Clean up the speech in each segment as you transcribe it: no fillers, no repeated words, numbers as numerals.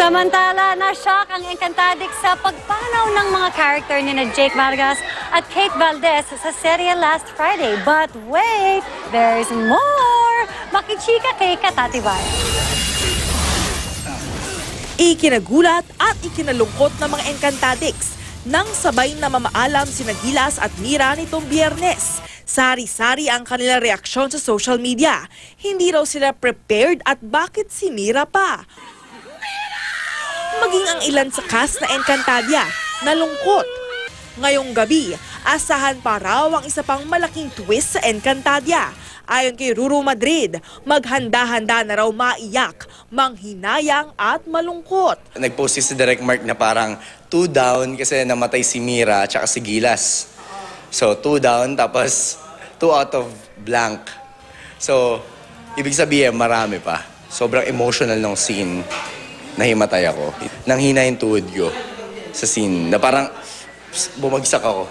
Samantala, na-shock ang Encantadix sa pagpanaw ng mga character ni na Jake Vargas at Kate Valdez sa serye last Friday. But wait, there's more! Makichika kay Katatibay. Ikinagulat at ikinalungkot ng mga Encantadix nang sabay na mamaalam sina Gilas at Mira nitong Biyernes. Sari-sari ang kanilang reaksyon sa social media. Hindi raw sila prepared at bakit si Mira pa? Maging ang ilan sa cast na Encantadia, nalungkot. Ngayong gabi, asahan pa raw ang isa pang malaking twist sa Encantadia. Ayon kay Ruru Madrid, maghanda-handa na raw maiyak, manghinayang at malungkot. Nag-post si Direk Mark na parang 2 down kasi namatay si Mira at si Gilas. So 2 down tapos 2 out of blank. So ibig sabihin marami pa. Sobrang emotional ng scene. Nahimatay ako. Nanghina yung tuhod ko sa scene na parang bumagsak ako.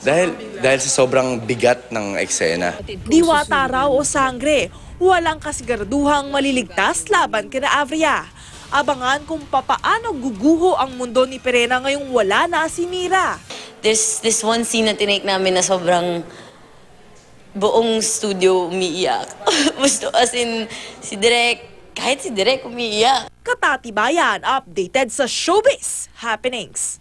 Dahil sa sobrang bigat ng eksena. Diwata raw o sangre, walang kasiguraduhang maliligtas laban kina Avria. Abangan kung papaano guguho ang mundo ni Perena ngayong wala na si Mira. There's this one scene na tinake namin na sobrang buong studio umiiyak. As in, kahit si Direk umiiyak. Katatibayan, updated sa showbiz happenings.